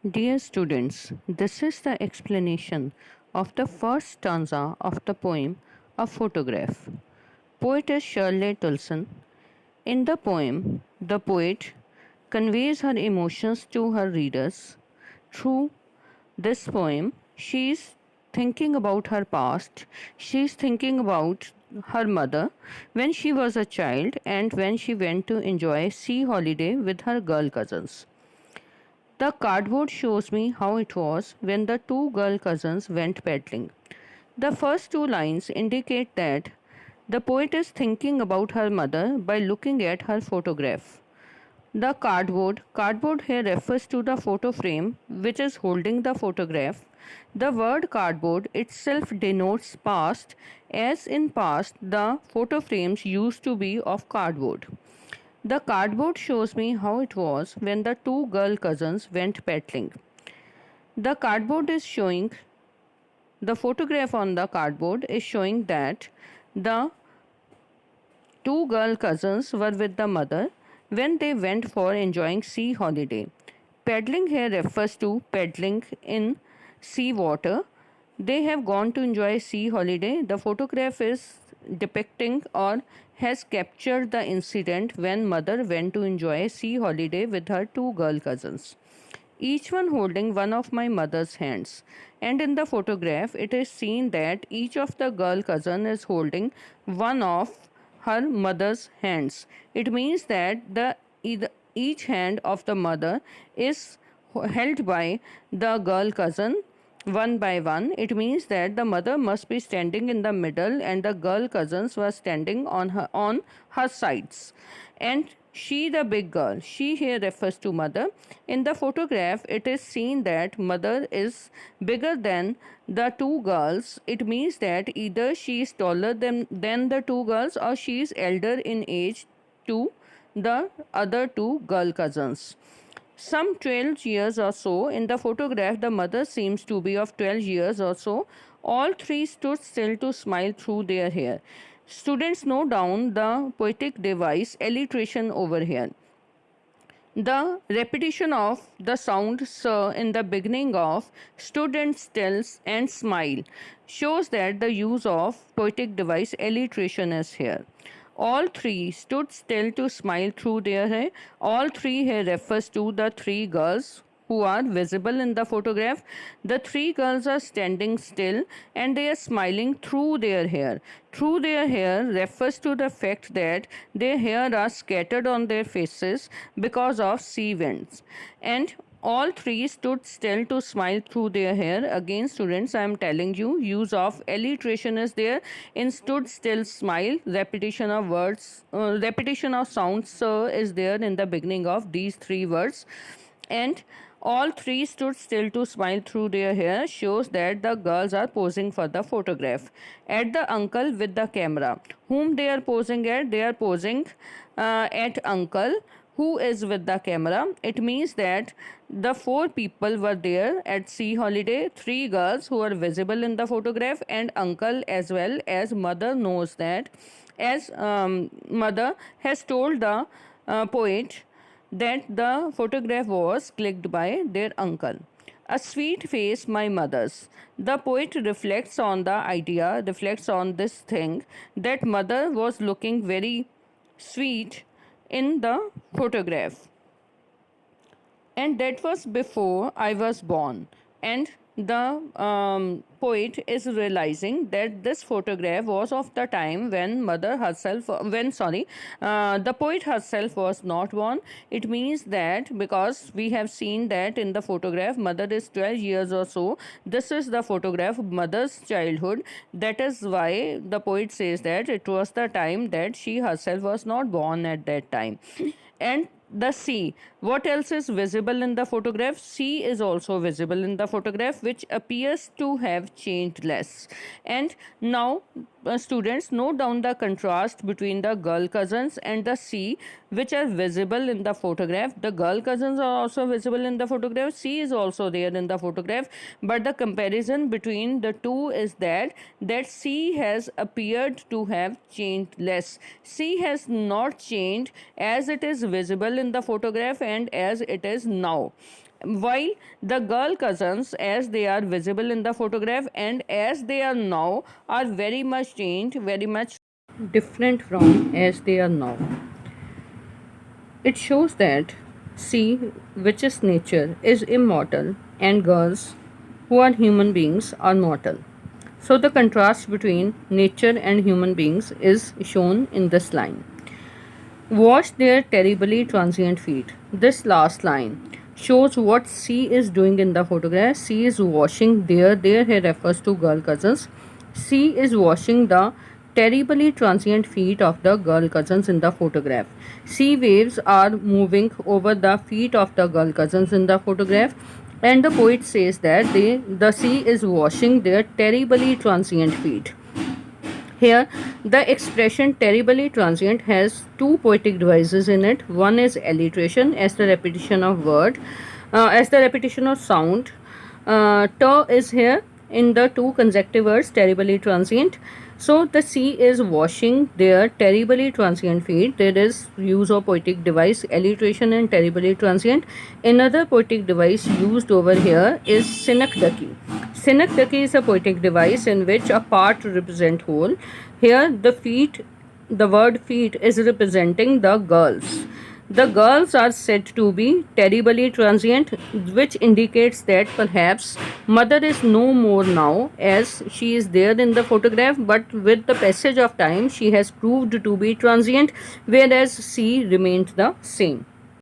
Dear students, this is the explanation of the first stanza of the poem A Photograph. Poet is Shirley Tulson. In the poem, the poet conveys her emotions to her readers. Through this poem, she is thinking about her past, she is thinking about her mother when she was a child and when she went to enjoy a sea holiday with her girl cousins. The cardboard shows me how it was when the two girl cousins went paddling. The first two lines indicate that the poet is thinking about her mother by looking at her photograph. The cardboard here refers to the photo frame which is holding the photograph. The word cardboard itself denotes past, as in past the photo frames used to be of cardboard. The cardboard shows me how it was when the two girl cousins went paddling. The cardboard is showing, the photograph on the cardboard is showing that the two girl cousins were with the mother when they went for enjoying sea holiday. Paddling here refers to paddling in sea water. They have gone to enjoy sea holiday. The photograph is depicting or has captured the incident when mother went to enjoy a sea holiday with her two girl cousins, each one holding one of my mother's hands. And in the photograph, it is seen that each of the girl cousin is holding one of her mother's hands. It means that each hand of the mother is held by the girl cousin one by one. It means that the mother must be standing in the middle and the girl cousins were standing on her sides. And she, the big girl, she here refers to mother. In the photograph, it is seen that mother is bigger than the two girls. It means that either she is taller than the two girls or she is elder in age to the other two girl cousins. Some 12 years or so. In the photograph, the mother seems to be of 12 years or so. All three stood still to smile through their hair. Students note down the poetic device alliteration over here. The repetition of the sound sir in the beginning of stood and still and smile shows that the use of poetic device alliteration is here. All three stood still to smile through their hair. All three here refers to the three girls who are visible in the photograph. The three girls are standing still and they are smiling through their hair. Through their hair refers to the fact that their hair are scattered on their faces because of sea winds. And all three stood still to smile through their hair. Again, students, I am telling you, use of alliteration is there in stood still, smile. Repetition of words, repetition of sounds, sir, is there in the beginning of these three words. And all three stood still to smile through their hair shows that the girls are posing for the photograph. At the uncle with the camera. Whom they are posing at? They are posing at uncle who is with the camera. It means that the four people were there at sea holiday, three girls who are visible in the photograph, and uncle as well, as mother knows that, as mother has told the poet that the photograph was clicked by their uncle. A sweet face, my mother's. The poet reflects on the idea, reflects on this thing that mother was looking very sweet in the photograph. And that was before I was born. And the poet is realizing that this photograph was of the time when the poet herself was not born. It means that because we have seen that in the photograph mother is 12 years or so, this is the photograph of mother's childhood. That is why the poet says that it was the time that she herself was not born at that time. And the sea, what else is visible in the photograph? Sea is also visible in the photograph, which appears to have changed less. And now students, note down the contrast between the girl cousins and the sea, which are visible in the photograph. The girl cousins are also visible in the photograph, sea is also there in the photograph, but the comparison between the two is that sea has appeared to have changed less. Sea has not changed as it is visible in the photograph and as it is now. while the girl cousins, as they are visible in the photograph and as they are now, are very much changed, very much different from as they are now. It shows that C, which is nature, is immortal, and girls, who are human beings, are mortal. So the contrast between nature and human beings is shown in this line. Wash their terribly transient feet. This last line shows what C is doing in the photograph. C is washing their here refers to girl cousins. C is washing the terribly transient feet of the girl cousins in the photograph. Sea waves are moving over the feet of the girl cousins in the photograph, and the poet says that the sea is washing their terribly transient feet. Here, the expression terribly transient has two poetic devices in it. One is alliteration, as the repetition of word, as the repetition of sound. T is here in the two consecutive words, terribly transient. So the sea is washing their terribly transient feet. There is use of poetic device, alliteration and terribly transient. Another poetic device used over here is synecdoche. Synecdoche is a poetic device in which a part represents whole. Here the word feet is representing the girls. The girls are said to be terribly transient, which indicates that perhaps mother is no more now, as she is there in the photograph, but with the passage of time she has proved to be transient, whereas she remained the same.